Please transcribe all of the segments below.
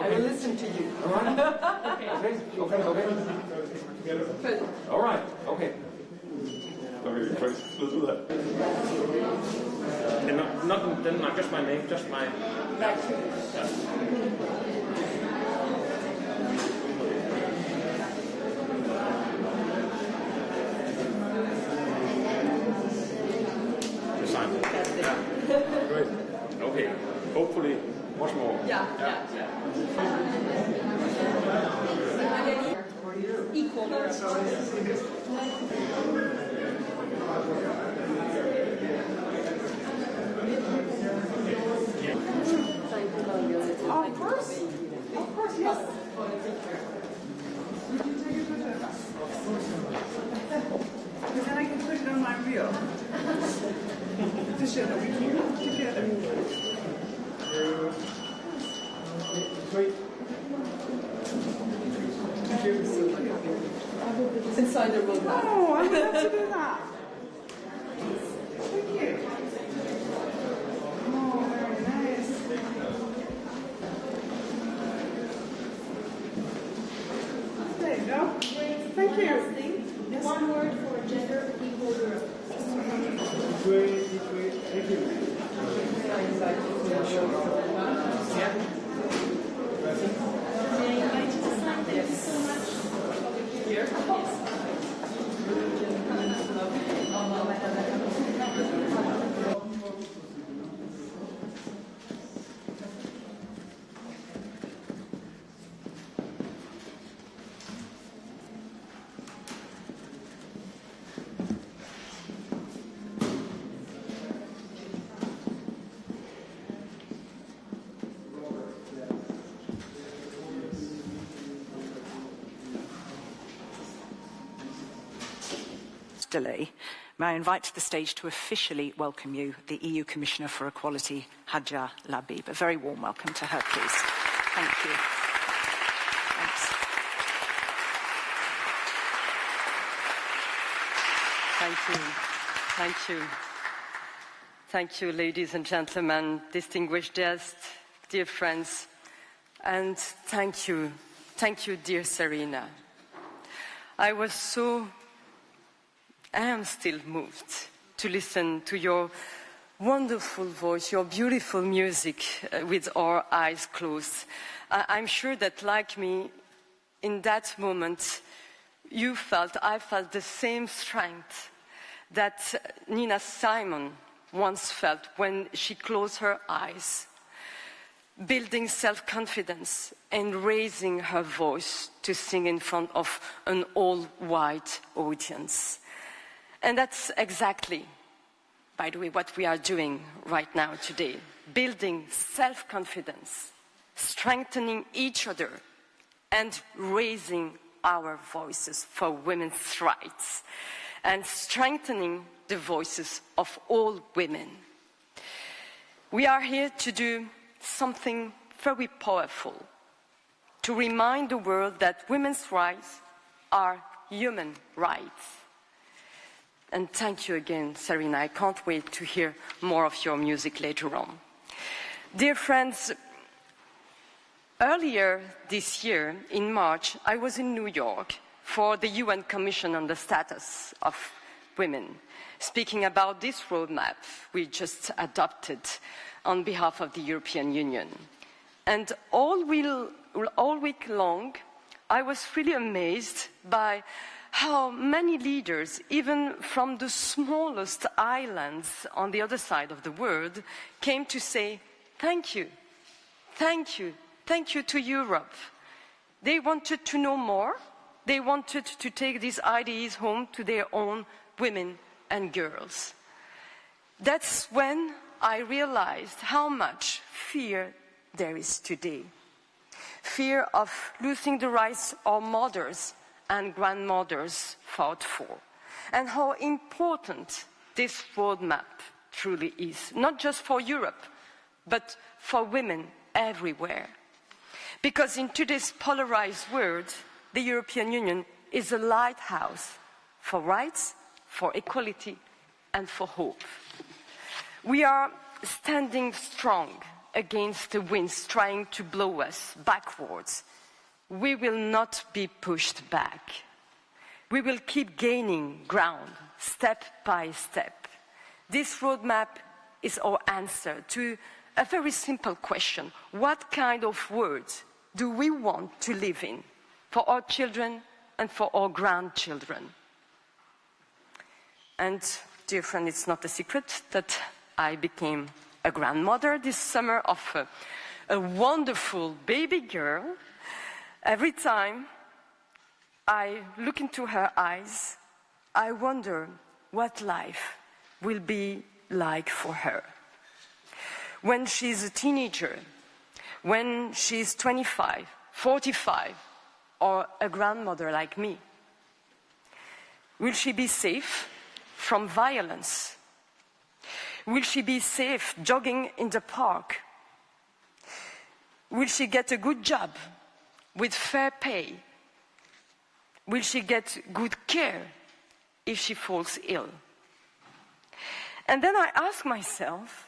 I will listen to you. All right. Okay. All right. Okay. Okay, let's do that. And not in Denmark, just my name, just my. Back to Design. Yeah. Great. Okay. Hopefully, much more. Yeah. Equal. Of course, yes. Because then I can put it on my reel to show that we can work together. Inside the room. Oh, I would love to do that. Thank you. Oh, very nice. There you go. Thank you. Yes. One word for gender equal Europe. Great. Thank you. May I invite you to sign? Thank you so much. Here? delay, may I invite to the stage to officially welcome you, the EU Commissioner for Equality, Hadja Lahbib. A very warm welcome to her, please. Thank you. Thanks. Thank you. Thank you, ladies and gentlemen, distinguished guests, dear friends, and thank you, dear Serena. I am still moved to listen to your wonderful voice, your beautiful music with our eyes closed. I'm sure that, like me, in that moment, I felt the same strength that Nina Simon once felt when she closed her eyes, building self-confidence and raising her voice to sing in front of an all-white audience. And that's exactly, by the way, what we are doing right now today, building self-confidence, strengthening each other, and raising our voices for women's rights, and strengthening the voices of all women. We are here to do something very powerful, to remind the world that women's rights are human rights. And thank you again, Serena. I can't wait to hear more of your music later on. Dear friends, earlier this year, in March, I was in New York for the UN Commission on the Status of Women, speaking about this roadmap we just adopted on behalf of the European Union. And all week long, I was really amazed by how many leaders, even from the smallest islands on the other side of the world, came to say, thank you to Europe. They wanted to know more. They wanted to take these ideas home to their own women and girls. That's when I realized how much fear there is today. Fear of losing the rights our mothers and grandmothers fought for, and how important this roadmap truly is, not just for Europe, but for women everywhere. Because in today's polarized world, the European Union is a lighthouse for rights, for equality, and for hope. We are standing strong against the winds trying to blow us backwards, we will not be pushed back. We will keep gaining ground, step by step. This roadmap is our answer to a very simple question. What kind of world do we want to live in for our children and for our grandchildren? And, dear friend, it's not a secret that I became a grandmother this summer of a wonderful baby girl. Every time I look into her eyes, I wonder what life will be like for her. When she's a teenager, when she's 25, 45, or a grandmother like me, will she be safe from violence? Will she be safe jogging in the park? Will she get a good job with fair pay? Will she get good care if she falls ill? And then I ask myself,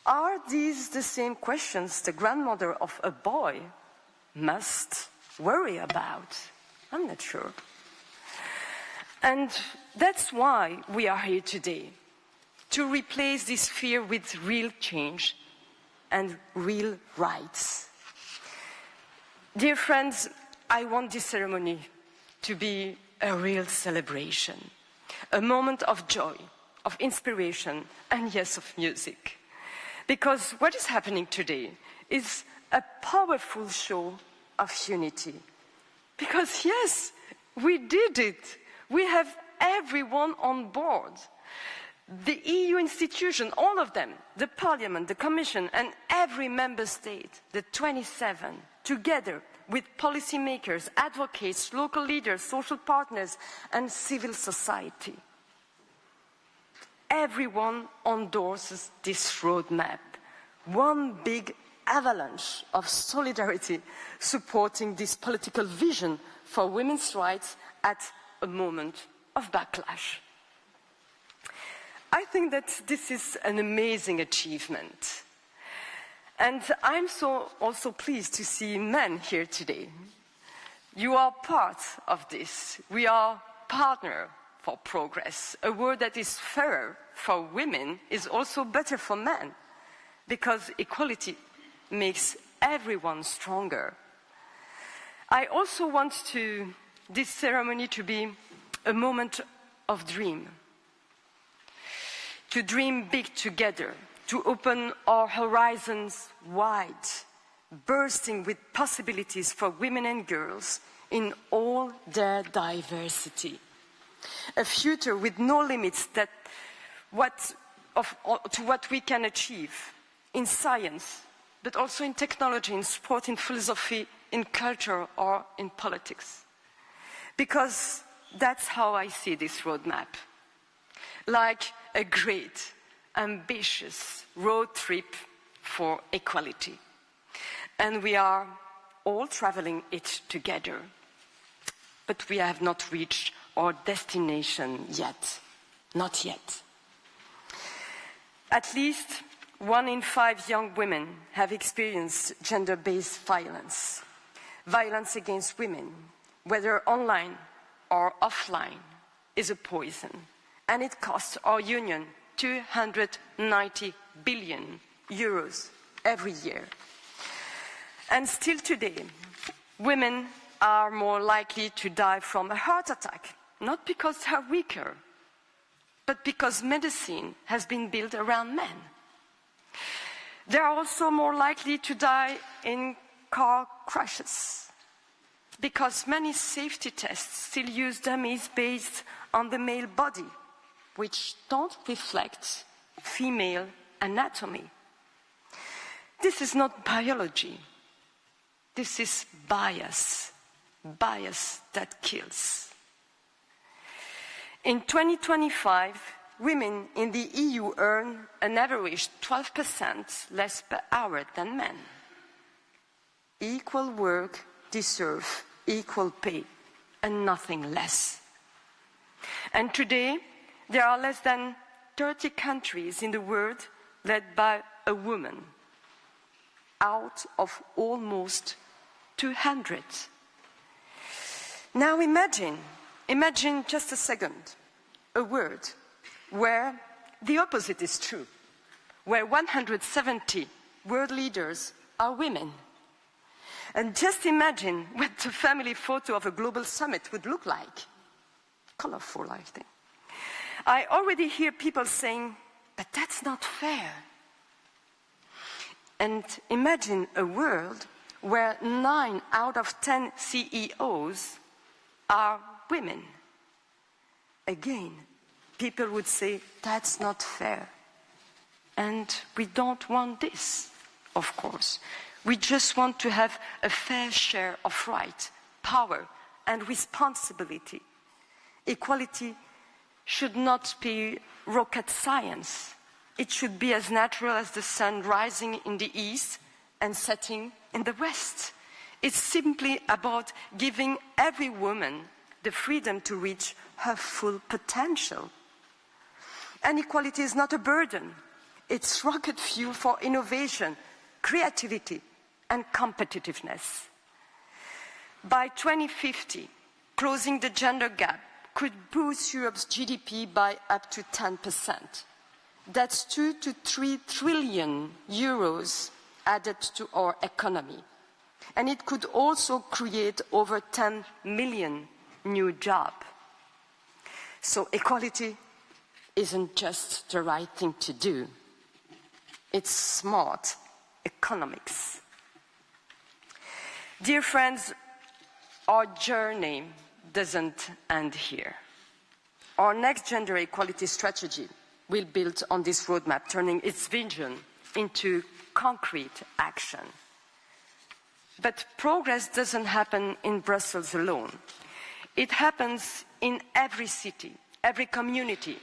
are these the same questions the grandmother of a boy must worry about? I'm not sure. And that's why we are here today, to replace this fear with real change and real rights. Dear friends, I want this ceremony to be a real celebration, a moment of joy, of inspiration, and yes, of music. Because what is happening today is a powerful show of unity. Because yes, we did it. We have everyone on board. The EU institution, all of them, the Parliament, the Commission, and every member state, the 27, together with policymakers, advocates, local leaders, social partners, and civil society. Everyone endorses this roadmap. One big avalanche of solidarity supporting this political vision for women's rights at a moment of backlash. I think that this is an amazing achievement. And I'm also pleased to see men here today. You are part of this. We are partner for progress. A world that is fairer for women is also better for men, because equality makes everyone stronger. I also want this ceremony to be a moment of dream. To dream big together, to open our horizons wide, bursting with possibilities for women and girls in all their diversity. A future with no limits to what we can achieve in science, but also in technology, in sport, in philosophy, in culture, or in politics. Because that's how I see this roadmap. Like a great, ambitious road trip for equality. And we are all traveling it together. But we have not reached our destination yet. Not yet. At least 1 in 5 young women have experienced gender-based violence. Violence against women, whether online or offline, is a poison. And it costs our union 290 billion euros every year. And still today, women are more likely to die from a heart attack, not because they are weaker, but because medicine has been built around men. They are also more likely to die in car crashes, because many safety tests still use dummies based on the male body, which don't reflect female anatomy. This is not biology. This is bias. Bias that kills. In 2025, women in the EU earn an average 12% less per hour than men. Equal work deserves equal pay and nothing less. And today, there are less than 30 countries in the world led by a woman. out of almost 200. Now imagine just a second, a world where the opposite is true, where 170 world leaders are women. And just imagine what the family photo of a global summit would look like. Colorful, I think. I already hear people saying, but that's not fair. And imagine a world where 9 out of 10 CEOs are women. Again, people would say, that's not fair. And we don't want this, of course. We just want to have a fair share of right, power, and responsibility. Equality should not be rocket science. It should be as natural as the sun rising in the east and setting in the west. It's simply about giving every woman the freedom to reach her full potential. And equality is not a burden. It's rocket fuel for innovation, creativity, and competitiveness. By 2050, closing the gender gap could boost Europe's GDP by up to 10%. That's 2 to 3 trillion euros added to our economy. And it could also create over 10 million new jobs. So equality isn't just the right thing to do. It's smart economics. Dear friends, our journey doesn't end here. Our next gender equality strategy will build on this roadmap, turning its vision into concrete action. But progress doesn't happen in Brussels alone. It happens in every city, every community,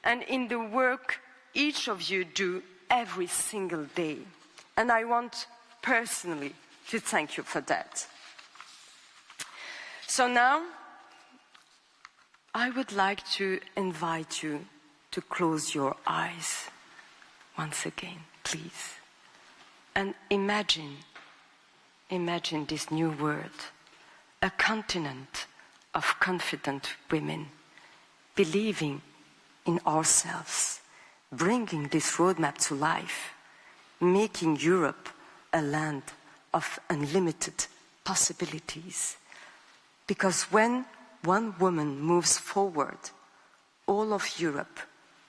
and in the work each of you do every single day. And I want personally to thank you for that. So now, I would like to invite you to close your eyes once again, please. And imagine this new world, a continent of confident women, believing in ourselves, bringing this roadmap to life, making Europe a land of unlimited possibilities. Because when one woman moves forward, all of Europe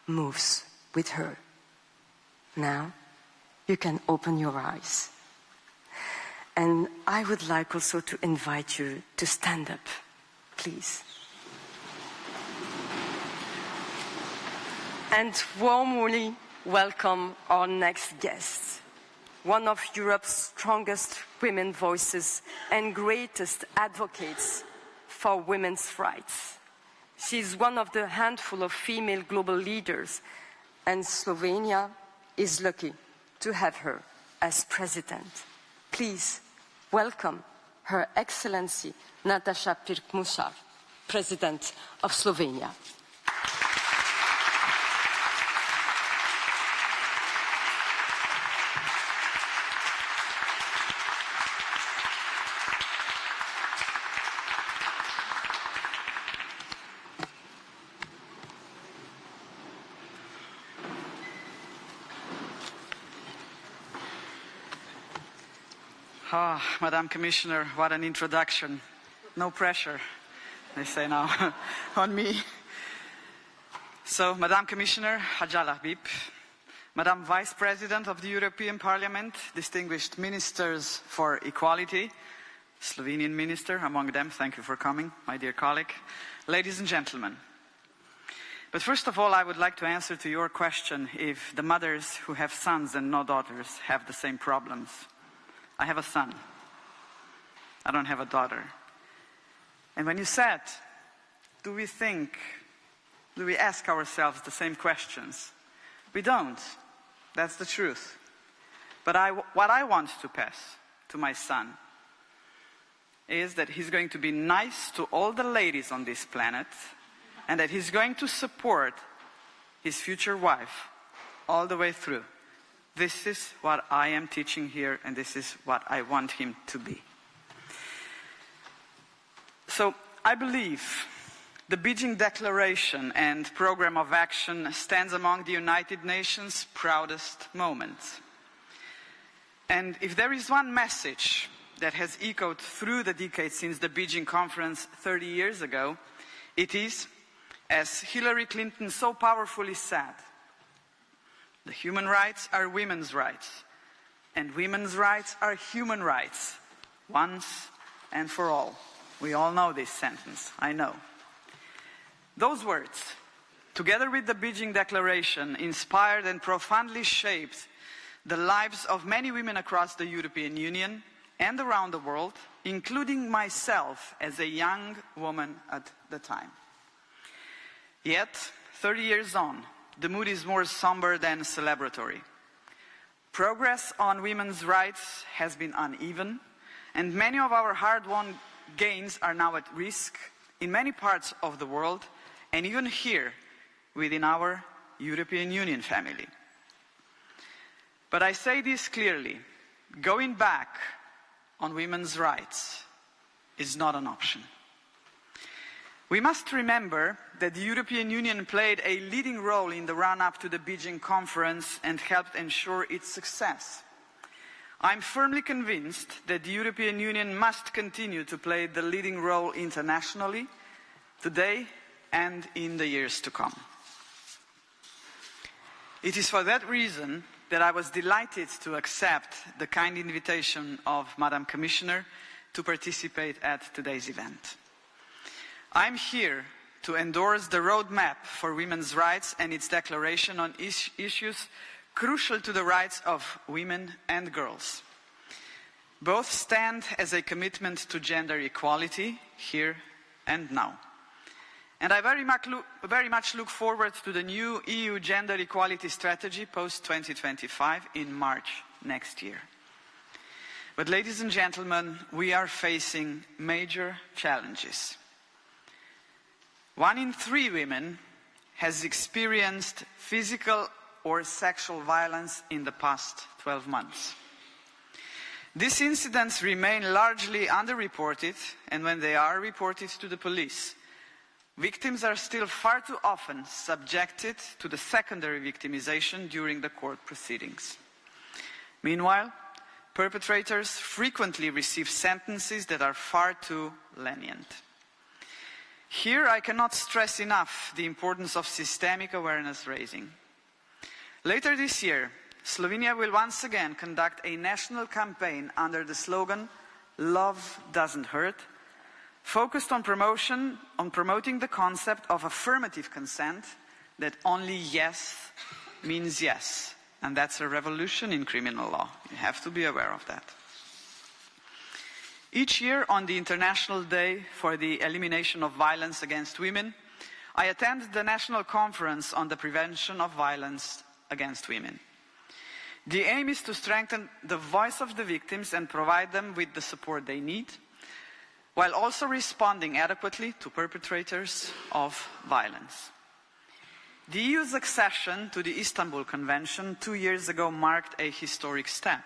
moves with her. Now, you can open your eyes. And I would like also to invite you to stand up, please. And warmly welcome our next guest, one of Europe's strongest women voices and greatest advocates for women's rights. She is one of the handful of female global leaders, and Slovenia is lucky to have her as president. Please welcome Her Excellency Nataša Pirc-Musar, President of Slovenia. Ah, Madam Commissioner, what an introduction. No pressure, they say now, on me. So, Madam Commissioner Hadja Lahbib, Madam Vice President of the European Parliament, distinguished ministers for equality, Slovenian minister among them, thank you for coming, my dear colleague, ladies and gentlemen. But first of all, I would like to answer to your question if the mothers who have sons and no daughters have the same problems. I have a son. I don't have a daughter. And when you said, do we ask ourselves the same questions? We don't. That's the truth. But what I want to pass to my son is that he's going to be nice to all the ladies on this planet, and that he's going to support his future wife all the way through, This is what I am teaching here, and this is what I want him to be. So I believe the Beijing Declaration and Programme of Action stands among the United Nations' proudest moments. And if there is one message that has echoed through the decades since the Beijing Conference 30 years ago, it is, as Hillary Clinton so powerfully said, the human rights are women's rights, and women's rights are human rights, once and for all. We all know this sentence, I know. Those words, together with the Beijing Declaration, inspired and profoundly shaped the lives of many women across the European Union and around the world, including myself as a young woman at the time. Yet, 30 years on, the mood is more somber than celebratory. Progress on women's rights has been uneven, and many of our hard-won gains are now at risk in many parts of the world, and even here within our European Union family. But I say this clearly, going back on women's rights is not an option. We must remember that the European Union played a leading role in the run-up to the Beijing Conference and helped ensure its success. I'm firmly convinced that the European Union must continue to play the leading role internationally, today and in the years to come. It is for that reason that I was delighted to accept the kind invitation of Madam Commissioner to participate at today's event. I'm here to endorse the roadmap for women's rights and its declaration on issues crucial to the rights of women and girls. Both stand as a commitment to gender equality here and now. And I very much look forward to the new EU Gender Equality Strategy post-2025 in March next year. But ladies and gentlemen, we are facing major challenges. 1 in 3 women has experienced physical or sexual violence in the past 12 months. These incidents remain largely underreported, and when they are reported to the police, victims are still far too often subjected to the secondary victimization during the court proceedings. Meanwhile, perpetrators frequently receive sentences that are far too lenient. Here I cannot stress enough the importance of systemic awareness raising. Later this year, Slovenia will once again conduct a national campaign under the slogan "Love Doesn't Hurt," focused on promoting the concept of affirmative consent, that only yes means yes. And that's a revolution in criminal law. You have to be aware of that. Each year on the International Day for the Elimination of Violence Against Women, I attend the National Conference on the Prevention of Violence Against Women. The aim is to strengthen the voice of the victims and provide them with the support they need, while also responding adequately to perpetrators of violence. The EU's accession to the Istanbul Convention 2 years ago marked a historic step.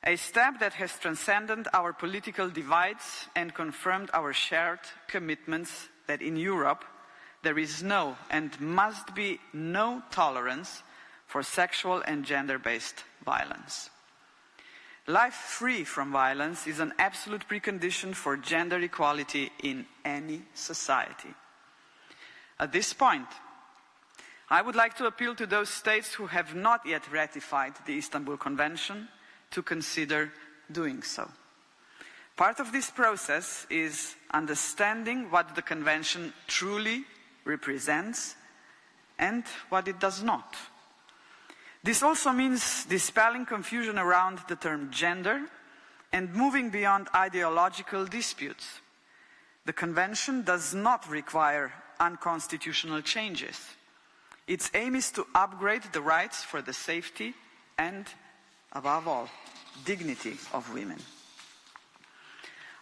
A step that has transcended our political divides and confirmed our shared commitments that in Europe there is no and must be no tolerance for sexual and gender-based violence. Life free from violence is an absolute precondition for gender equality in any society. At this point, I would like to appeal to those states who have not yet ratified the Istanbul Convention to consider doing so. Part of this process is understanding what the Convention truly represents and what it does not. This also means dispelling confusion around the term gender and moving beyond ideological disputes. The Convention does not require unconstitutional changes. Its aim is to upgrade the rights for the safety and, above all, dignity of women.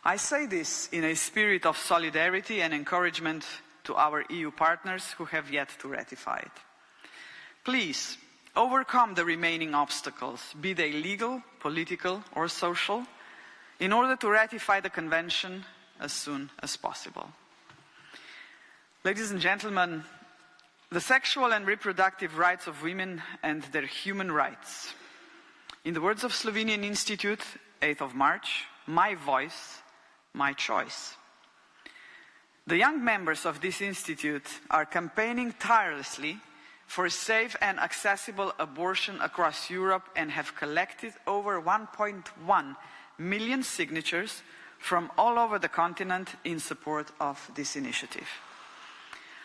I say this in a spirit of solidarity and encouragement to our EU partners who have yet to ratify it. Please, overcome the remaining obstacles, be they legal, political, or social, in order to ratify the Convention as soon as possible. Ladies and gentlemen, the sexual and reproductive rights of women and their human rights. In the words of Slovenian Institute, 8th of March, my voice, my choice. The young members of this institute are campaigning tirelessly for safe and accessible abortion across Europe and have collected over 1.1 million signatures from all over the continent in support of this initiative.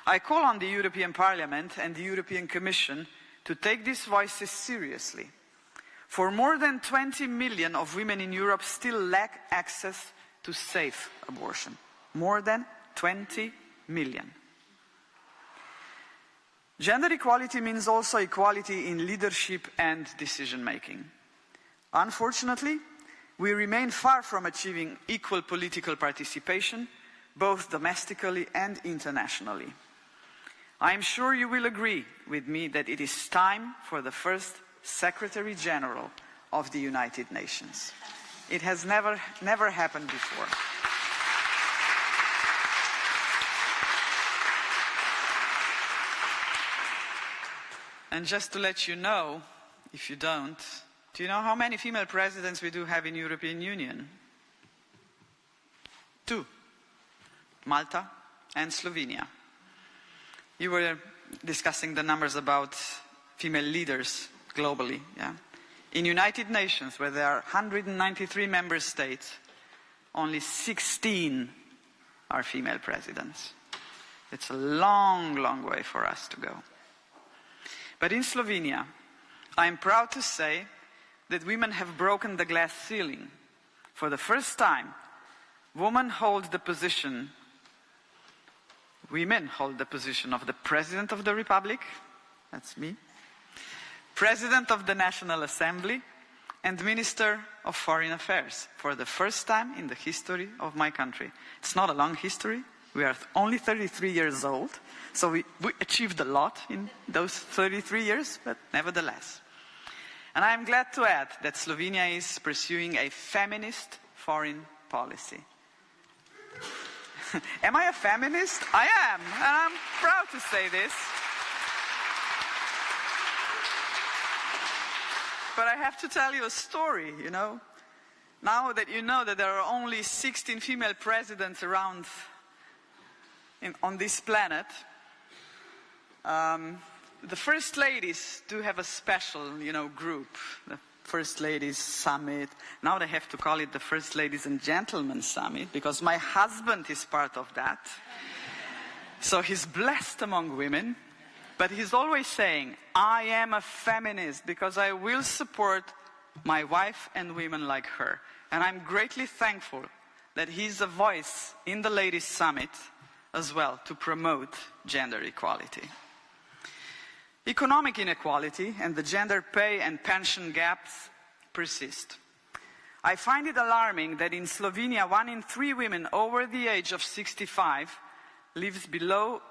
I call on the European Parliament and the European Commission to take these voices seriously. For more than 20 million of women in Europe still lack access to safe abortion. More than 20 million. Gender equality means also equality in leadership and decision-making. Unfortunately, we remain far from achieving equal political participation, both domestically and internationally. I am sure you will agree with me that it is time for the first Secretary General of the United Nations. It has never happened before. And just to let you know, if you don't, do you know how many female presidents we do have in the European Union? 2. Malta and Slovenia. You were discussing the numbers about female leaders globally. Yeah? In United Nations, where there are 193 member states, only 16 are female presidents. It's a long, long way for us to go. But in Slovenia, I am proud to say that women have broken the glass ceiling. For the first time, women hold the position of the President of the Republic, that's me, President of the National Assembly, and Minister of Foreign Affairs, for the first time in the history of my country. It's not a long history. We are only 33 years old, so we achieved a lot in those 33 years, but nevertheless. And I am glad to add that Slovenia is pursuing a feminist foreign policy. Am I a feminist? I am, and I'm proud to say this. But I have to tell you a story, you know. Now that you know that there are only 16 female presidents around on this planet, the First Ladies do have a special, group, the First Ladies Summit. Now they have to call it the First Ladies and Gentlemen Summit, because my husband is part of that. So he's blessed among women, but he's always saying, I am a feminist because I will support my wife and women like her. And I'm greatly thankful that he's a voice in the Ladies Summit as well to promote gender equality. Economic inequality and the gender pay and pension gaps persist. I find it alarming that in Slovenia, 1 in 3 women over the age of 65 lives below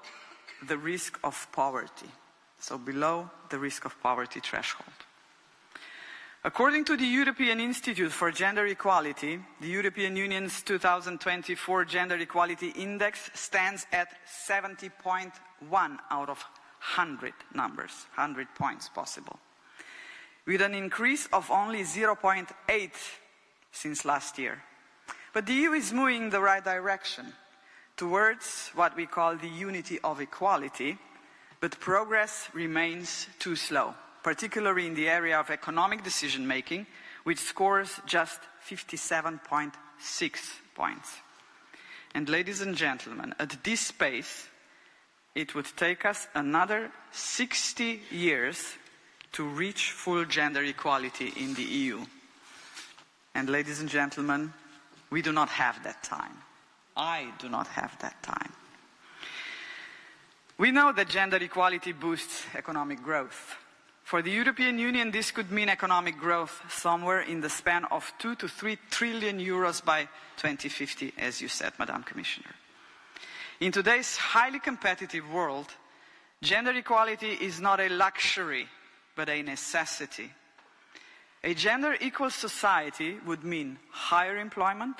the risk of poverty, so below the risk of poverty threshold. According to the European Institute for Gender Equality, the European Union's 2024 Gender Equality Index stands at 70.1 out of 100 numbers, 100 points possible, with an increase of only 0.8 since last year. But the EU is moving in the right direction towards what we call the unity of equality, but progress remains too slow, particularly in the area of economic decision-making, which scores just 57.6 points. And ladies and gentlemen, at this pace, it would take us another 60 years to reach full gender equality in the EU. And ladies and gentlemen, we do not have that time. I do not have that time. We know that gender equality boosts economic growth. For the European Union, this could mean economic growth somewhere in the span of 2 to 3 trillion euros by 2050, as you said, Madam Commissioner. In today's highly competitive world, gender equality is not a luxury, but a necessity. A gender-equal society would mean higher employment,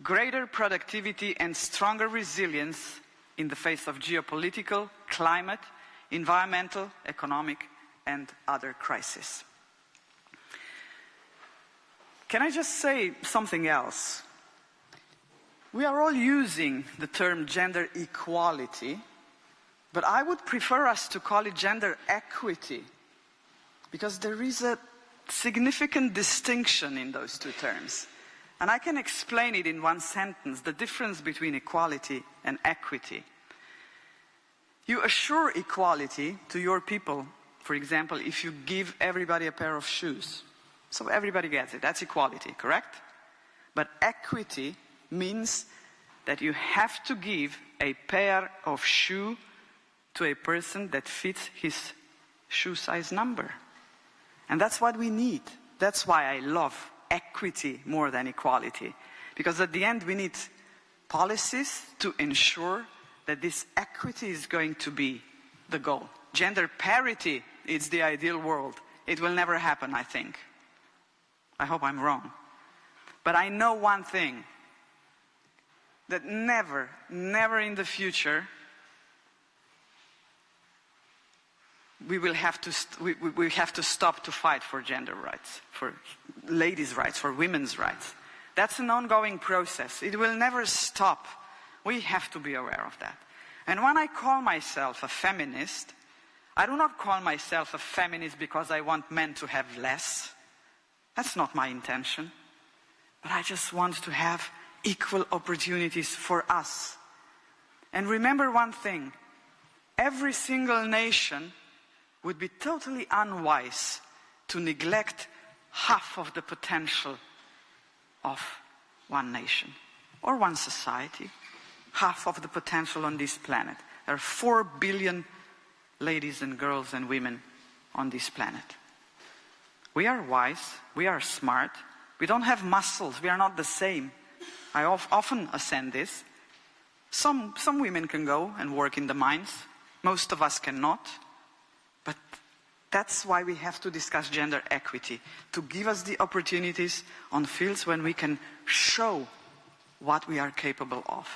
greater productivity and stronger resilience in the face of geopolitical, climate, environmental, economic and other crises. Can I just say something else? We are all using the term gender equality, but I would prefer us to call it gender equity, because there is a significant distinction in those two terms. And I can explain it in one sentence, the difference between equality and equity. You assure equality to your people, for example, if you give everybody a pair of shoes. So everybody gets it, that's equality, correct? But equity means that you have to give a pair of shoes to a person that fits his shoe size number. And that's what we need. That's why I love equity more than equality. Because at the end we need policies to ensure that this equity is going to be the goal. Gender parity is the ideal world. It will never happen, I think. I hope I'm wrong. But I know one thing, that never, never in the future we have to stop to fight for gender rights, for ladies' rights, for women's rights. That's an ongoing process. It will never stop. We have to be aware of that. And when I call myself a feminist, I do not call myself a feminist because I want men to have less. That's not my intention. But I just want to have equal opportunities for us. And remember one thing, every single nation would be totally unwise to neglect half of the potential of one nation or one society, half of the potential on this planet. There are 4 billion ladies and girls and women on this planet. We are wise, we are smart, we don't have muscles, we are not the same. I often ascend this. Some women can go and work in the mines, most of us cannot. But that's why we have to discuss gender equity, to give us the opportunities on fields when we can show what we are capable of.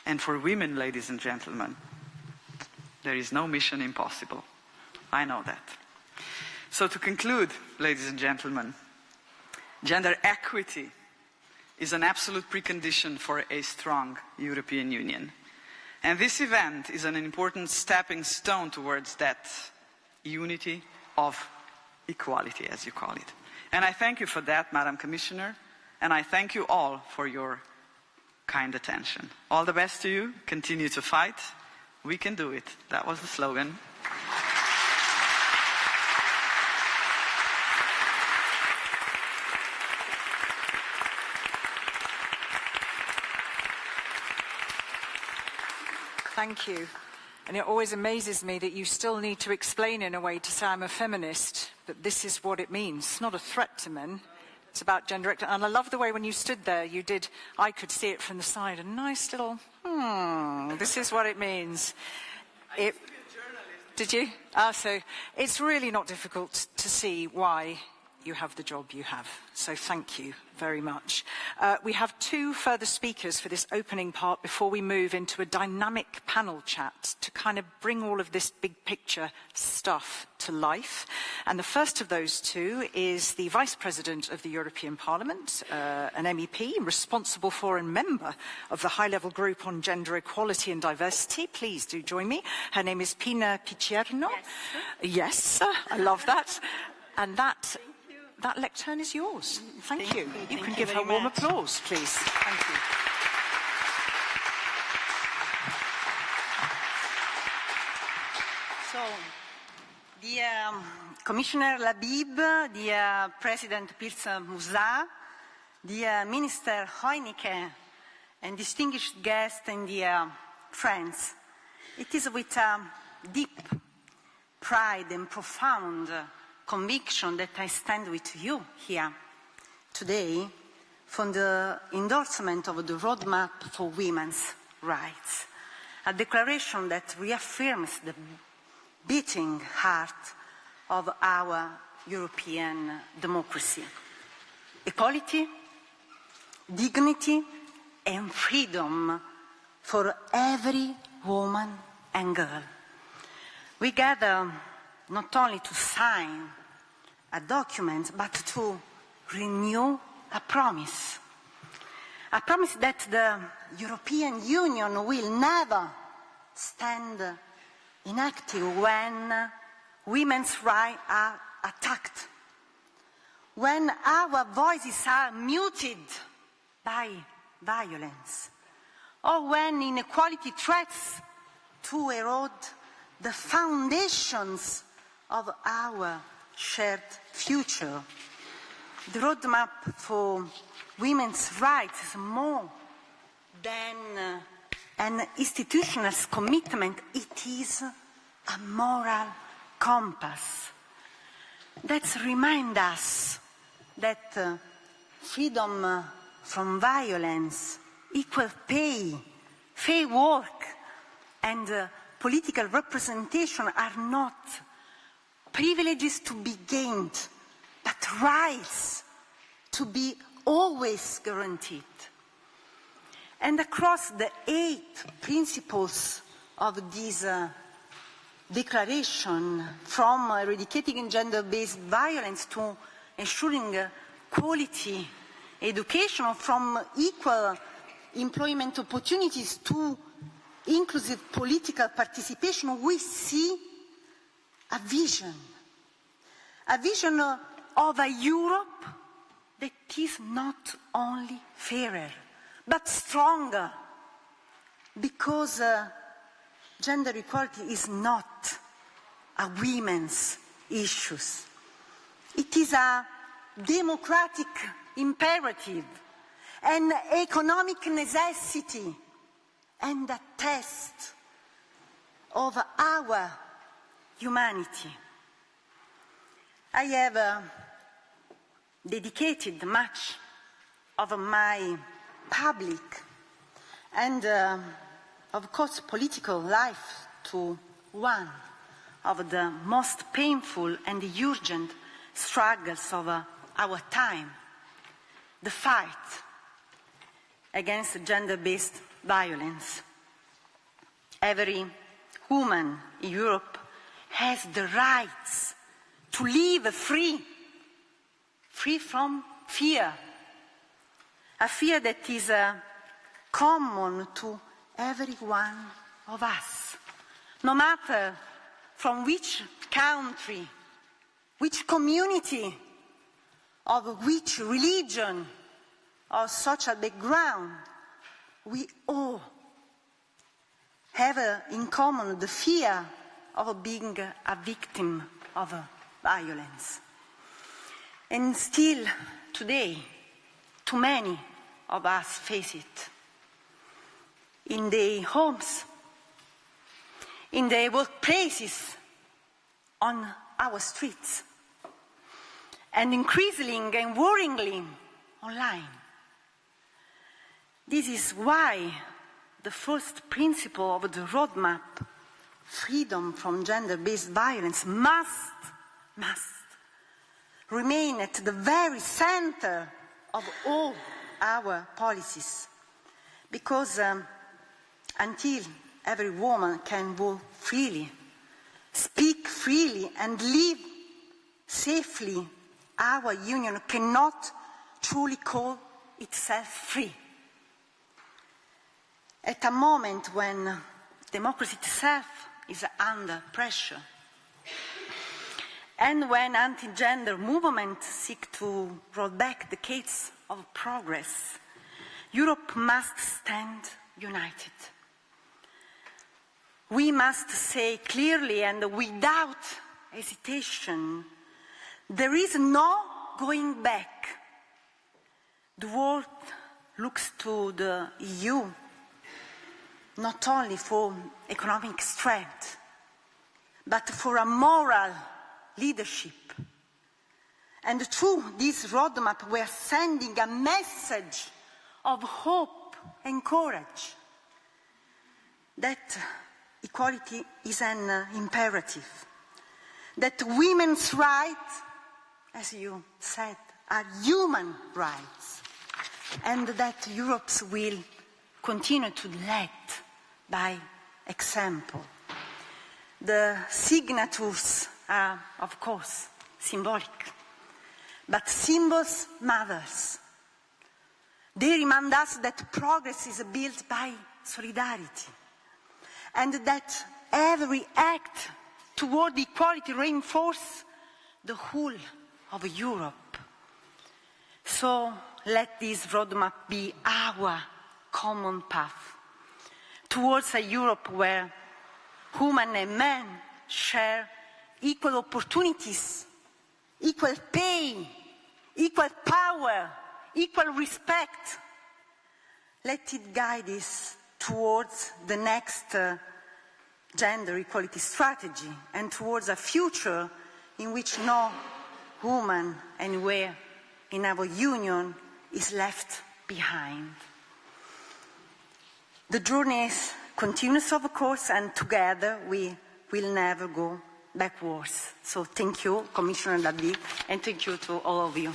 And for women, ladies and gentlemen, there is no mission impossible. I know that. So to conclude, ladies and gentlemen, gender equity is an absolute precondition for a strong European Union. And this event is an important stepping stone towards that unity of equality, as you call it. And I thank you for that, Madam Commissioner, and I thank you all for your kind attention. All the best to you. Continue to fight. We can do it. That was the slogan. Thank you. And it always amazes me that you still need to explain in a way to say I'm a feminist, but this is what it means. It's not a threat to men. It's about gender equity. And I love the way when you stood there, you did, I could see it from the side, a nice little, this is what it means. Did you? So it's really not difficult to see why you have the job you have. So thank you very much. We have 2 further speakers for this opening part before we move into a dynamic panel chat to kind of bring all of this big picture stuff to life. And the first of those 2 is the Vice President of the European Parliament, an MEP responsible for and member of the high-level group on gender equality and diversity. Please do join me. Her name is Pina Picierno. Yes, I love that. And that lectern is yours. Thank you. You can give her warm applause, please. Thank you. So, dear Commissioner Lahbib, dear President Pirce Musat, dear Minister Hoyneke, and distinguished guests and dear friends, it is with deep pride and profound conviction that I stand with you here today for the endorsement of the Roadmap for Women's Rights, a declaration that reaffirms the beating heart of our European democracy. Equality, dignity, and freedom for every woman and girl. We gather not only to sign a document, but to renew a promise that the European Union will never stand inactive when women's rights are attacked, when our voices are muted by violence, or when inequality threats to erode the foundations of our shared future. The roadmap for women's rights is more than an institutional commitment. It is a moral compass that reminds us that freedom from violence, equal pay, fair work, and political representation are not privileges to be gained, but rights to be always guaranteed. And across the 8 principles of this declaration, from eradicating gender-based violence to ensuring quality education, from equal employment opportunities to inclusive political participation, we see a vision of a Europe that is not only fairer, but stronger, because gender equality is not a women's issue. It is a democratic imperative, an economic necessity, and a test of our humanity. I have dedicated much of my public and, of course, political life to one of the most painful and urgent struggles of our time, the fight against gender-based violence. Every woman in Europe has the rights to live free from fear, a fear that is common to every one of us, no matter from which country, which community, of which religion or social background. We all have in common the fear of being a victim of violence. And still today, too many of us face it. In their homes, in their workplaces, on our streets, and increasingly and worryingly online. This is why the first principle of the roadmap, freedom from gender-based violence, must remain at the very center of all our policies. Because until every woman can walk freely, speak freely, and live safely, our union cannot truly call itself free. At a moment when democracy itself is under pressure, and when anti-gender movements seek to roll back decades of progress, Europe must stand united. We must say clearly and without hesitation, there is no going back. The world looks to the EU not only for economic strength, but for a moral leadership. And through this roadmap, we are sending a message of hope and courage that equality is an imperative, that women's rights, as you said, are human rights, and that Europe will continue to lead by example. The signatures are, of course, symbolic, but symbols matters. They remind us that progress is built by solidarity, and that every act toward equality reinforces the whole of Europe. So let this roadmap be our common path towards a Europe where women and men share equal opportunities, equal pay, equal power, equal respect. Let it guide us towards the next gender equality strategy and towards a future in which no woman anywhere in our union is left behind. The journey continues, of course, and together we will never go backwards. So thank you, Commissioner Lahbib, and thank you to all of you.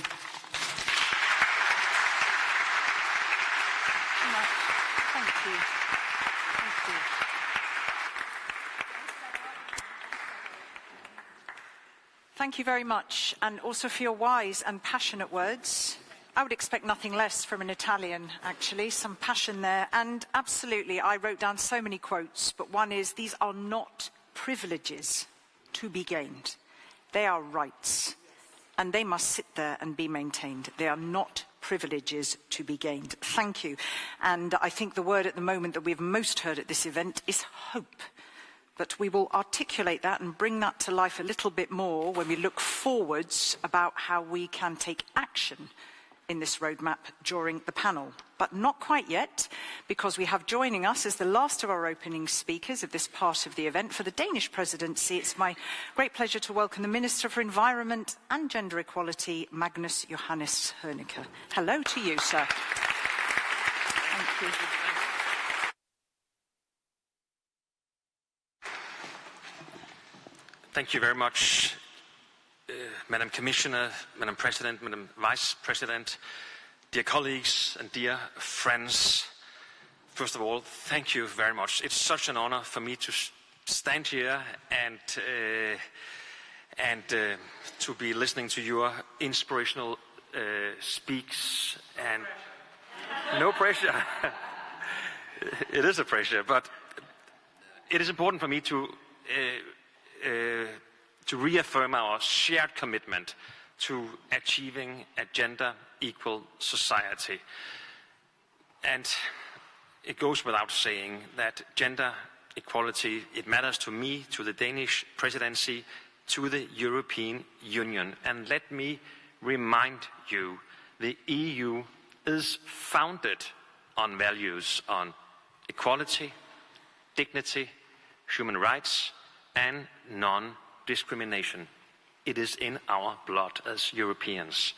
Thank you very much, and also for your wise and passionate words. I would expect nothing less from an Italian, actually, some passion there. And absolutely, I wrote down so many quotes, but one is, these are not privileges to be gained. They are rights, and they must sit there and be maintained. They are not privileges to be gained. Thank you. And I think the word at the moment that we've most heard at this event is hope. But we will articulate that and bring that to life a little bit more when we look forwards about how we can take action in this roadmap during the panel. But not quite yet, because we have joining us as the last of our opening speakers of this part of the event for the Danish presidency. It's my great pleasure to welcome the Minister for Environment and Gender Equality, Magnus Johannes Heunicke. Hello to you, sir. Thank you. Thank you very much, Madam Commissioner, Madam President, Madam Vice President, dear colleagues and dear friends. First of all, thank you very much. It's such an honor for me to stand here and to be listening to your inspirational speaks. And no pressure. It is a pressure, but it is important for me to reaffirm our shared commitment to achieving a gender-equal society. And it goes without saying that gender equality, it matters to me, to the Danish presidency, to the European Union. And let me remind you, the EU is founded on values on equality, dignity, human rights, and non-discrimination. It is in our blood as Europeans.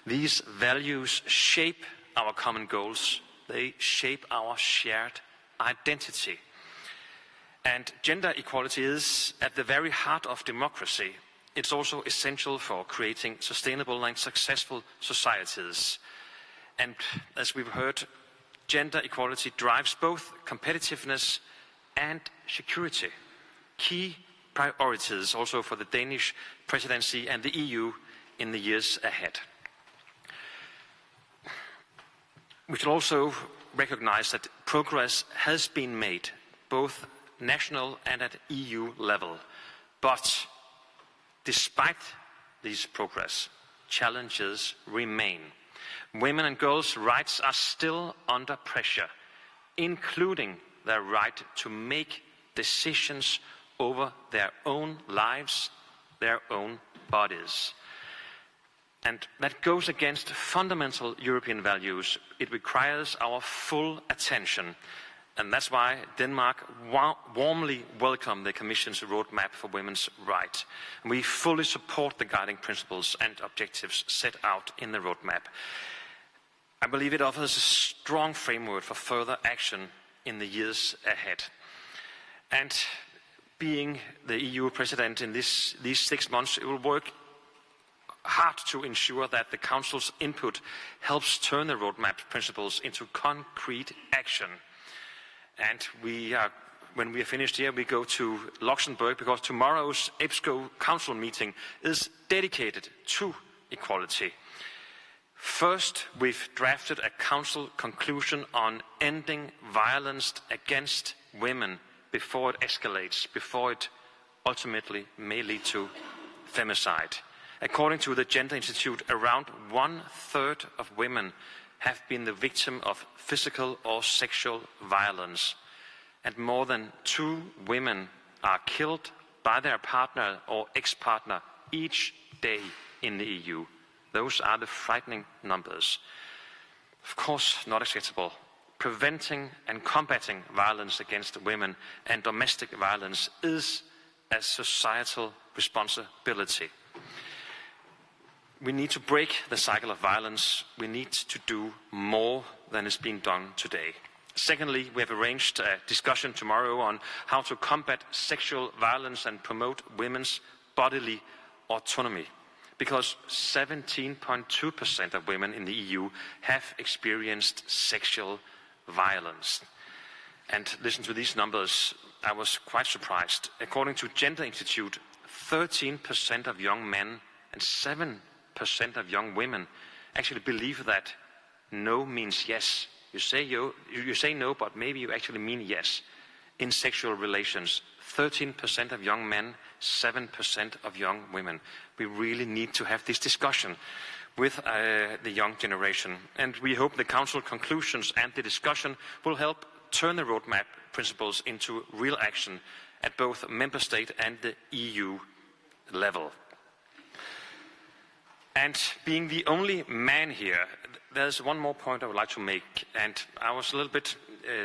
These values shape our common goals. They shape our shared identity. And gender equality is at the very heart of democracy. It's also essential for creating sustainable and successful societies. And as we've heard, gender equality drives both competitiveness and security. Key priorities also for the Danish presidency and the EU in the years ahead. We should also recognize that progress has been made, both national and at EU level. But despite this progress, challenges remain. Women and girls' rights are still under pressure, including their right to make decisions over their own lives, their own bodies. And that goes against fundamental European values. It requires our full attention. And that's why Denmark warmly welcomes the Commission's roadmap for women's rights. We fully support the guiding principles and objectives set out in the roadmap. I believe it offers a strong framework for further action in the years ahead. And being the EU president in these 6 months, it will work hard to ensure that the Council's input helps turn the roadmap principles into concrete action. And when we are finished here, we go to Luxembourg, because tomorrow's EBSCO Council meeting is dedicated to equality. First, we've drafted a Council conclusion on ending violence against women before it escalates, before it ultimately may lead to femicide. According to the Gender Institute, around 1/3 of women have been the victim of physical or sexual violence, and more than 2 women are killed by their partner or ex-partner each day in the EU. Those are the frightening numbers. Of course, not acceptable. Preventing and combating violence against women and domestic violence is a societal responsibility. We need to break the cycle of violence. We need to do more than is being done today. Secondly, we have arranged a discussion tomorrow on how to combat sexual violence and promote women's bodily autonomy, because 17.2% of women in the EU have experienced sexual violence. And listen to these numbers, I was quite surprised. According to Gender Institute, 13% of young men and 7% of young women actually believe that no means yes. You say no, but maybe you actually mean yes in sexual relations. 13% of young men, 7% of young women. We really need to have this discussion with the young generation. And we hope the Council conclusions and the discussion will help turn the roadmap principles into real action at both member state and the EU level. And being the only man here, there's one more point I would like to make, and I was a little bit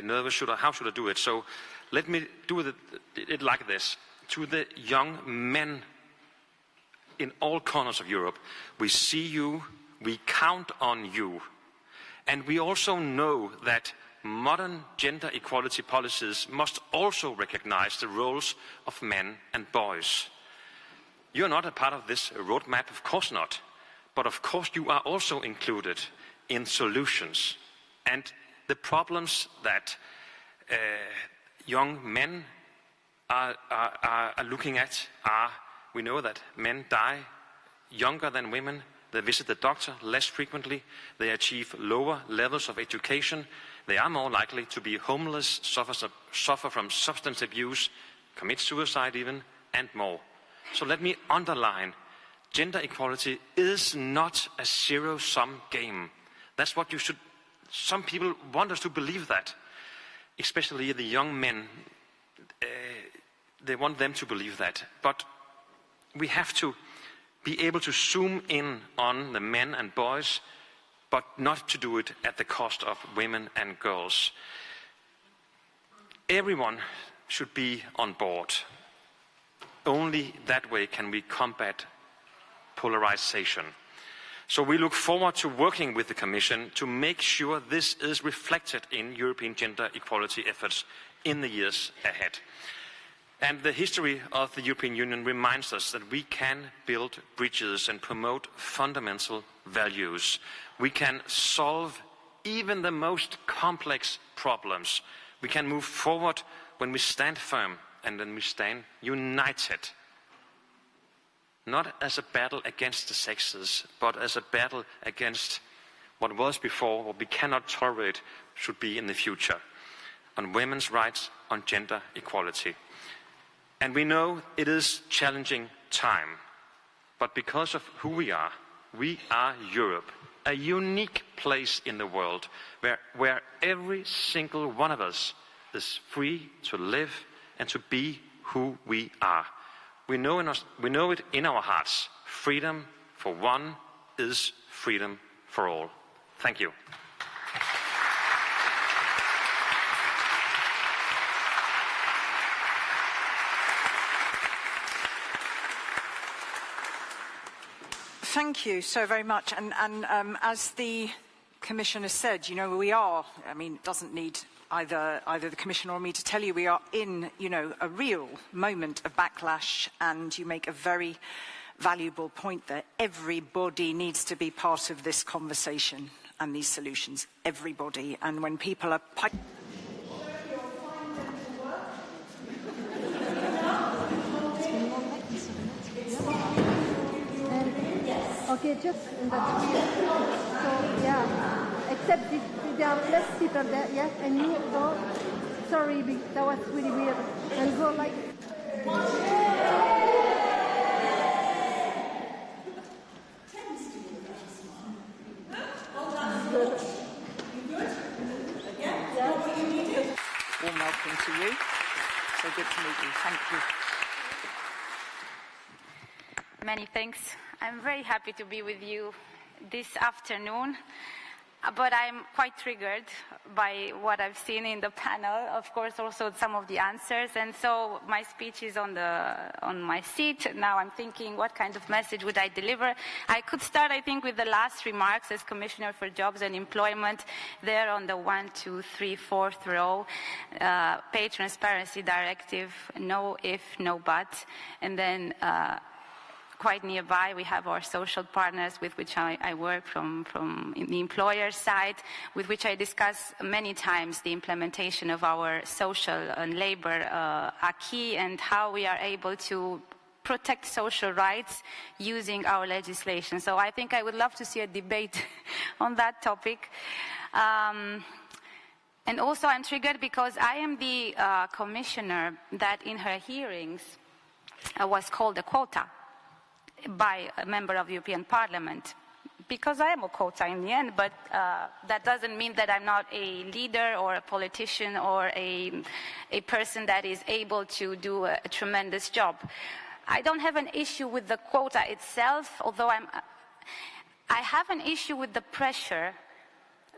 nervous, how should I do it? So let me do it like this. To the young men in all corners of Europe, we see you, we count on you, and we also know that modern gender equality policies must also recognize the roles of men and boys. You're not a part of this roadmap, of course not. But of course you are also included in solutions. And the problems that young men are looking at are, we know that men die younger than women, they visit the doctor less frequently, they achieve lower levels of education, they are more likely to be homeless, suffer from substance abuse, commit suicide even, and more. So let me underline, gender equality is not a zero-sum game. That's what some people want us to believe that. Especially the young men, they want them to believe that. But we have to be able to zoom in on the men and boys, but not to do it at the cost of women and girls. Everyone should be on board. Only that way can we combat polarization. So we look forward to working with the Commission to make sure this is reflected in European gender equality efforts in the years ahead. And the history of the European Union reminds us that we can build bridges and promote fundamental values. We can solve even the most complex problems. We can move forward when we stand firm and when we stand united. Not as a battle against the sexes, but as a battle against what was before, what we cannot tolerate should be in the future, on women's rights, on gender equality. And we know it is challenging time, but because of who we are Europe, a unique place in the world where every single one of us is free to live and to be who we are. We know it in our hearts. Freedom for one is freedom for all. Thank you. Thank you so very much. And as the Commissioner said, you know, we are, I mean, it doesn't need either the Commissioner or me to tell you, we are in, you know, a real moment of backlash, and you make a very valuable point there. Everybody needs to be part of this conversation and these solutions. Everybody. And when people are... Okay, just that's weird. So yeah, except there are less people there, yes, and you go. Sorry, that was really weird. And go like. Warm welcome to you. So good to meet you. Thank you. Many thanks. I'm very happy to be with you this afternoon, but I'm quite triggered by what I've seen in the panel, of course also some of the answers, and so my speech is on my seat. Now I'm thinking, what kind of message would I deliver? I could start, I think, with the last remarks as Commissioner for Jobs and Employment, there on the 1, 2, 3, 4th row, Pay Transparency Directive, no if, no but, and then quite nearby, we have our social partners with which I work from the employer side, with which I discuss many times the implementation of our social and labor acquis and how we are able to protect social rights using our legislation. So I think I would love to see a debate on that topic. And also I'm triggered because I am the commissioner that in her hearings was called a quota by a member of the European Parliament, because I am a quota in the end, but that doesn't mean that I'm not a leader or a politician or a person that is able to do a tremendous job. I don't have an issue with the quota itself, although I have an issue with the pressure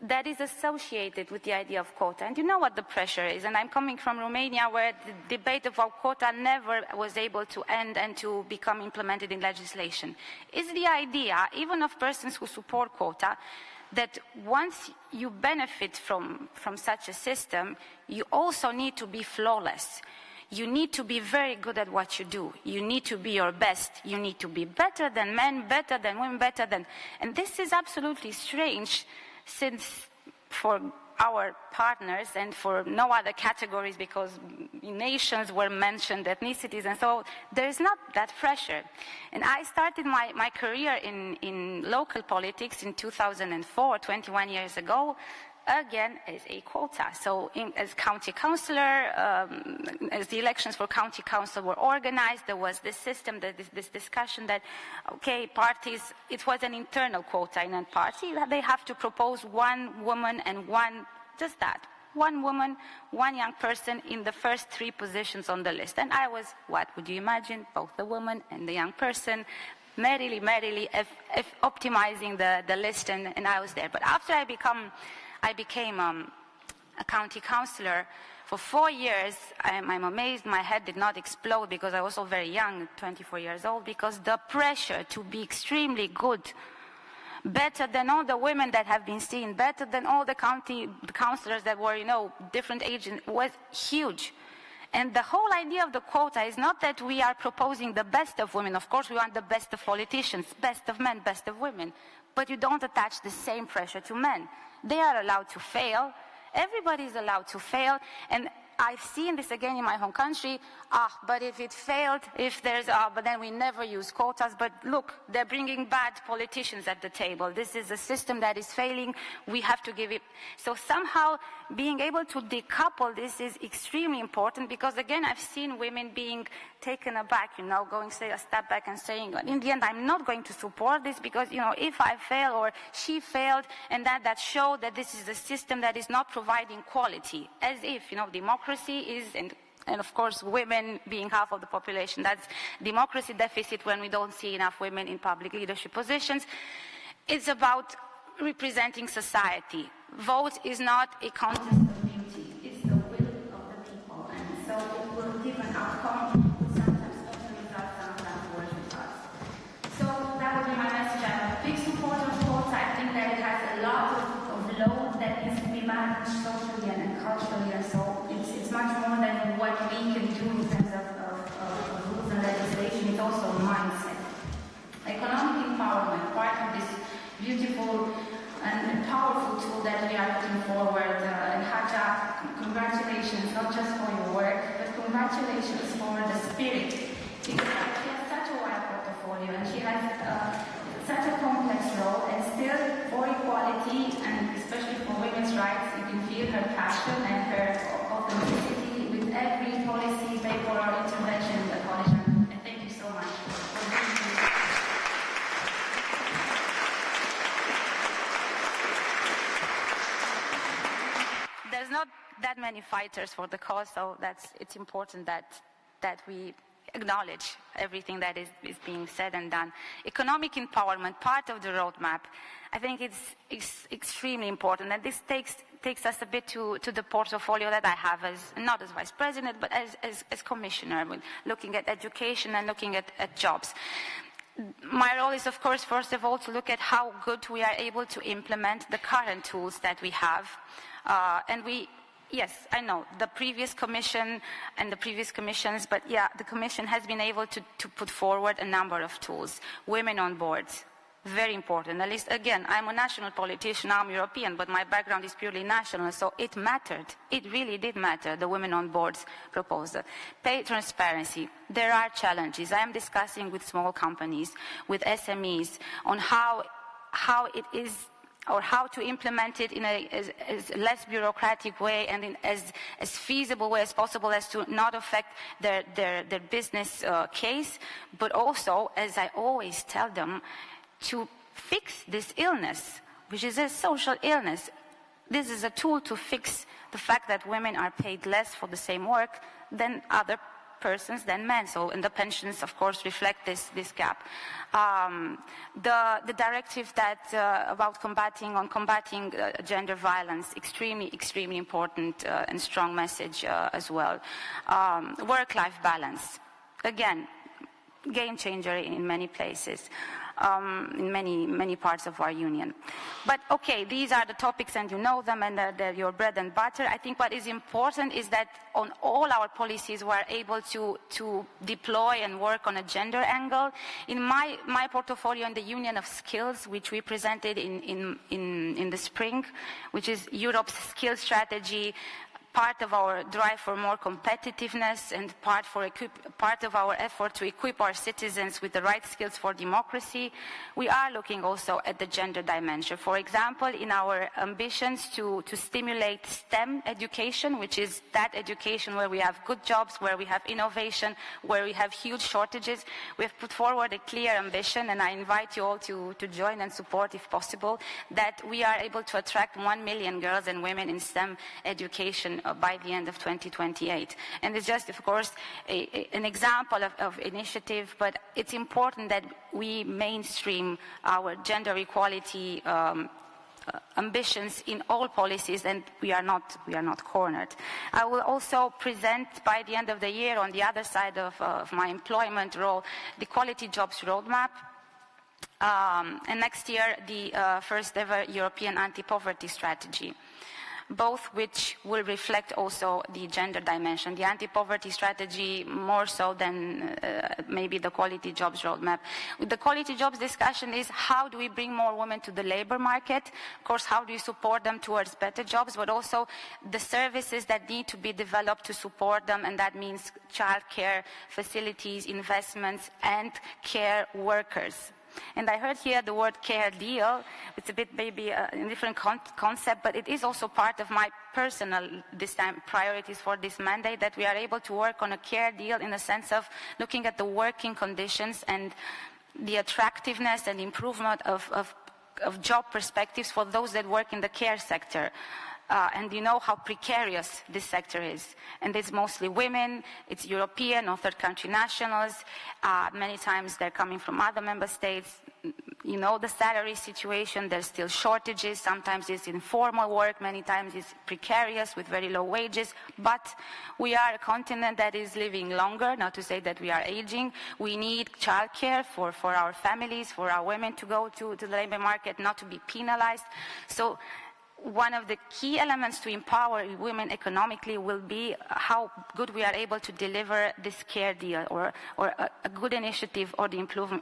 that is associated with the idea of quota. And you know what the pressure is, and I'm coming from Romania, where the debate about quota never was able to end and to become implemented in legislation. Is the idea, even of persons who support quota, that once you benefit from such a system, you also need to be flawless. You need to be very good at what you do. You need to be your best. You need to be better than men, better than women, better than... And this is absolutely strange, since for our partners and for no other categories, because nations were mentioned, ethnicities, and so there is not that pressure. And I started my career in local politics in 2004, 21 years ago, again as a quota. So as county councillor, as the elections for county council were organized, there was this system, this discussion that, okay, parties, it was an internal quota in a party, they have to propose one woman and one, just that, one woman, one young person in the first 3 positions on the list. And I was, what would you imagine, both the woman and the young person, merrily optimizing the list, and I was there. But after I became a county councillor for 4 years. I'm amazed my head did not explode, because I was also very young, 24 years old, because the pressure to be extremely good, better than all the women that have been seen, better than all the county councillors that were, you know, different ages, was huge. And the whole idea of the quota is not that we are proposing the best of women. Of course, we want the best of politicians, best of men, best of women. But you don't attach the same pressure to men. They are allowed to fail. Everybody is allowed to fail. And I've seen this again in my home country. But if it failed, but then we never use quotas. But look, they're bringing bad politicians at the table. This is a system that is failing. We have to give it. So somehow being able to decouple this is extremely important, because again, I've seen women being taken aback, you know, going a step back and saying, in the end, I'm not going to support this, because, you know, if I fail or she failed, and that showed that this is a system that is not providing quality, as if, you know, democracy is, and of course women being half of the population, that's democracy deficit when we don't see enough women in public leadership positions. It's about representing society. Vote is not a contest of beauty, it's the will of the people, and so it will give an outcome, sometimes better results, sometimes worse results. So that would be my message. I'm a big supporter of quota. I think that it has a lot of congratulations, not just for your work, but congratulations for the spirit. Because she has such a wide portfolio and she has such a complex role, and still for equality and especially for women's rights, you can feel her passion and her authenticity with every policy, paper or intervention in the college. And thank you so much for being here. There's not that many fighters for the cause, so it's important that we acknowledge everything that is being said and done. Economic empowerment, part of the roadmap, I think it's extremely important, and this takes us a bit to the portfolio that I have not as vice president, but as commissioner, looking at education and looking at jobs. My role is, of course, first of all, to look at how good we are able to implement the current tools that we have. Yes, I know, the previous commission and the previous commissions, but yeah, the commission has been able to put forward a number of tools. Women on boards, very important. At least, again, I'm a national politician, I'm European, but my background is purely national, so it mattered. It really did matter, the women on boards proposal. Pay transparency. There are challenges. I am discussing with small companies, with SMEs, on how it is, or how to implement it in as less bureaucratic way and in as feasible way as possible, as to not affect their business case, but also, as I always tell them, to fix this illness, which is a social illness. This is a tool to fix the fact that women are paid less for the same work than other persons than men. So, and the pensions, of course, reflect this gap. The directive that about combating gender violence, extremely important and strong message as well. Work-life balance, again, game changer in many places. In many parts of our union. But okay, these are the topics and you know them and they're your bread and butter. I think what is important is that on all our policies we are able to deploy and work on a gender angle. In my portfolio in the Union of Skills, which we presented in the spring, which is Europe's skills strategy, part of our drive for more competitiveness and part of our effort to equip our citizens with the right skills for democracy, we are looking also at the gender dimension. For example, in our ambitions to stimulate STEM education, which is that education where we have good jobs, where we have innovation, where we have huge shortages, we have put forward a clear ambition, and I invite you all to join and support, if possible, that we are able to attract 1 million girls and women in STEM education by the end of 2028. And it's just, of course, an example of initiative, but it's important that we mainstream our gender equality ambitions in all policies, and we are not cornered. I will also present by the end of the year, on the other side of my employment role, the Quality Jobs Roadmap. And next year, the first ever European anti-poverty strategy, both which will reflect also the gender dimension. The anti-poverty strategy more so than maybe the quality jobs roadmap. The quality jobs discussion is how do we bring more women to the labor market? Of course, how do you support them towards better jobs, but also the services that need to be developed to support them, and that means childcare facilities, investments, and care workers. And I heard here the word care deal. It's a bit maybe a different concept, but it is also part of my personal, this time, priorities for this mandate, that we are able to work on a care deal in the sense of looking at the working conditions and the attractiveness and improvement of job perspectives for those that work in the care sector. And you know how precarious this sector is. And it's mostly women, it's European or third country nationals. Many times they're coming from other member states. You know the salary situation, there's still shortages. Sometimes it's informal work, many times it's precarious with very low wages. But we are a continent that is living longer, not to say that we are aging. We need childcare for our families, for our women to go to the labor market, not to be penalized. So one of the key elements to empower women economically will be how good we are able to deliver this care deal or a good initiative or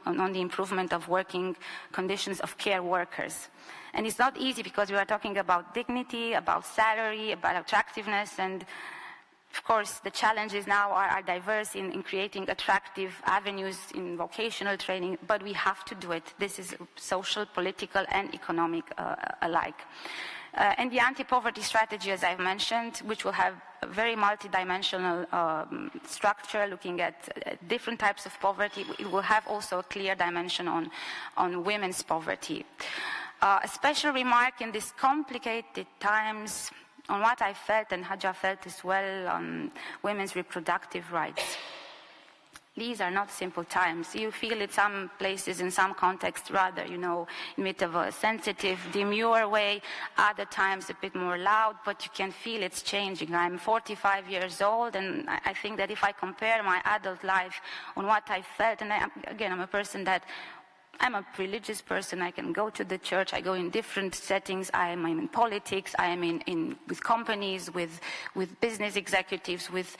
on the improvement of working conditions of care workers. And it's not easy because we are talking about dignity, about salary, about attractiveness, and of course the challenges now are diverse in creating attractive avenues in vocational training, but we have to do it. This is social, political, and economic alike. And the anti-poverty strategy, as I've mentioned, which will have a very multidimensional structure looking at different types of poverty, it will have also a clear dimension on women's poverty. A special remark in these complicated times on what I felt, and Hadja felt as well, on women's reproductive rights. These are not simple times. You feel it some places, in some contexts, rather, in a bit of a sensitive, demure way. Other times a bit more loud, but you can feel it's changing. I'm 45 years old, and I think that if I compare my adult life on what I felt, and I'm a person that I'm a religious person. I can go to the church. I go in different settings. I am in politics. I am with companies, with business executives, with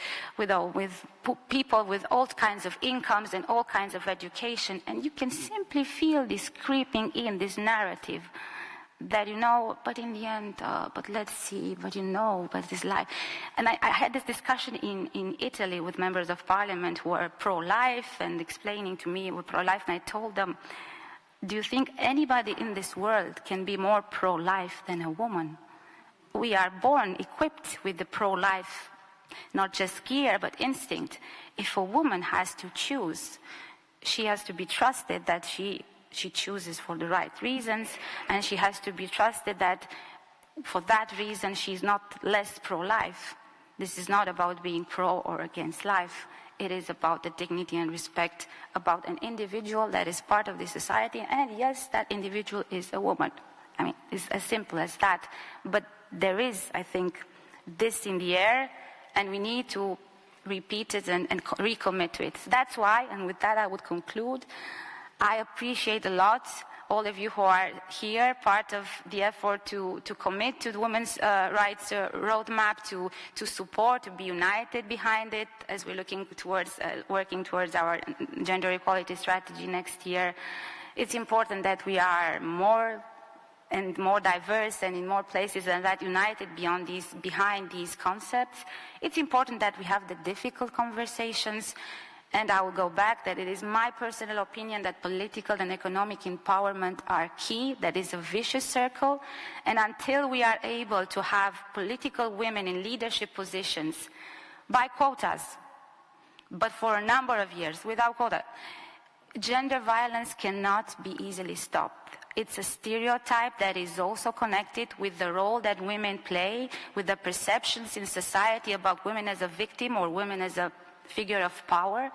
people with all kinds of incomes and all kinds of education. And you can simply feel this creeping in, this narrative that, but in the end, but let's see, but but this life. And I had this discussion in Italy with members of parliament who are pro-life and explaining to me what pro-life, and I told them, do you think anybody in this world can be more pro-life than a woman? We are born equipped with the pro-life, not just gear, but instinct. If a woman has to choose, she has to be trusted that she chooses for the right reasons, and she has to be trusted that for that reason she's not less pro-life. This is not about being pro or against life. It is about the dignity and respect, about an individual that is part of the society, and yes, that individual is a woman. I mean, it's as simple as that. But there is, I think, this in the air, and we need to repeat it and recommit to it. That's why, and with that I would conclude, I appreciate a lot all of you who are here, part of the effort to commit to the women's rights roadmap, to support, to be united behind it as we're looking towards, working towards our gender equality strategy next year. It's important that we are more and more diverse and in more places than that, united behind these concepts. It's important that we have the difficult conversations. And I will go back that it is my personal opinion that political and economic empowerment are key. That is a vicious circle. And until we are able to have political women in leadership positions by quotas, but for a number of years without quota, gender violence cannot be easily stopped. It's a stereotype that is also connected with the role that women play, with the perceptions in society about women as a victim or women as a figure of power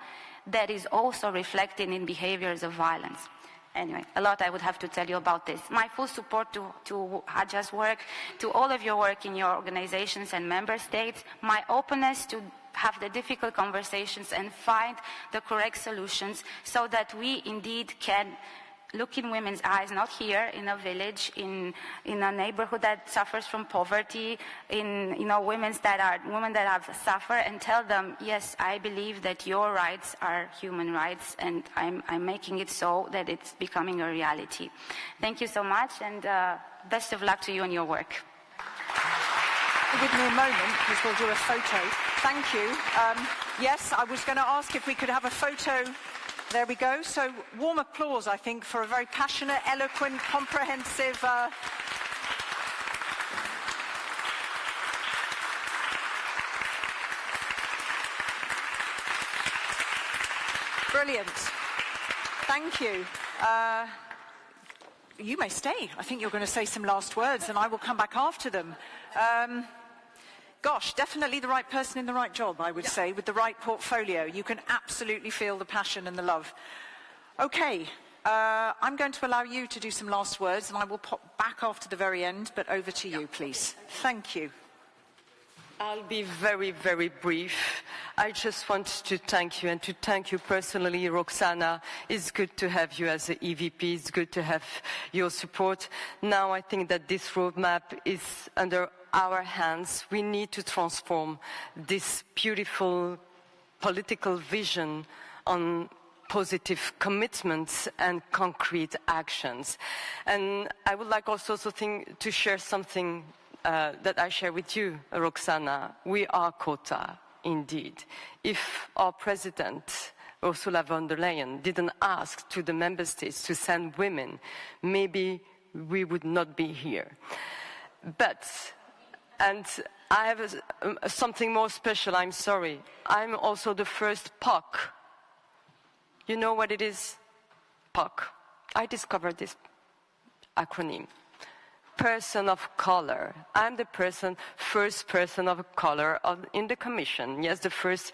that is also reflected in behaviors of violence. Anyway, a lot I would have to tell you about this. My full support to Hadja's work, to all of your work in your organizations and member states, my openness to have the difficult conversations and find the correct solutions so that we indeed can look in women's eyes, not here in a village, in a neighborhood that suffers from poverty, in women that have suffered, and tell them, yes, I believe that your rights are human rights, and I'm making it so that it's becoming a reality. Thank you so much, and best of luck to you and your work. Give me a moment because we'll do a photo. Thank you. Yes, I was going to ask if we could have a photo. There we go. So warm applause, I think, for a very passionate, eloquent, comprehensive... Brilliant. Thank you. You may stay. I think you're going to say some last words, and I will come back after them. Gosh, definitely the right person in the right job, I would say, with the right portfolio. You can absolutely feel the passion and the love. Okay, I'm going to allow you to do some last words, and I will pop back after the very end, but over to you, please. Thank you. I'll be very, very brief. I just want to thank you and to thank you personally, Roxana. It's good to have you as an EVP. It's good to have your support. Now I think that this roadmap is under our hands. We need to transform this beautiful political vision on positive commitments and concrete actions. And I would like also to share something that I share with you, Roxana. We are quota, indeed. If our president, Ursula von der Leyen, didn't ask to the member states to send women, maybe we would not be here. But, and I have something more special, I'm sorry. I'm also the first POC. You know what it is? POC. I discovered this acronym. Person of color. I'm the first person of color in the Commission. Yes, the first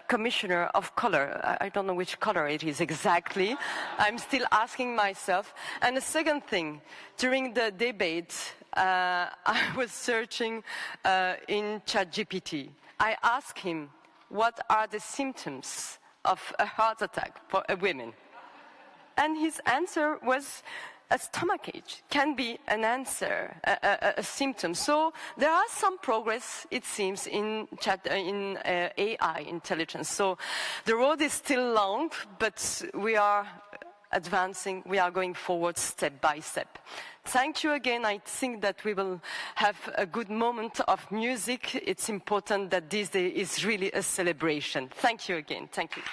commissioner of color. I don't know which color it is exactly. I'm still asking myself. And the second thing, during the debate, I was searching in ChatGPT. I asked him, what are the symptoms of a heart attack for a woman? And his answer was, a stomachache can be an answer, a symptom. So there are some progress, it seems, in AI intelligence. So the road is still long, but we are advancing, we are going forward step by step. Thank you again. I think that we will have a good moment of music. It's important that this day is really a celebration. Thank you again. Thank you.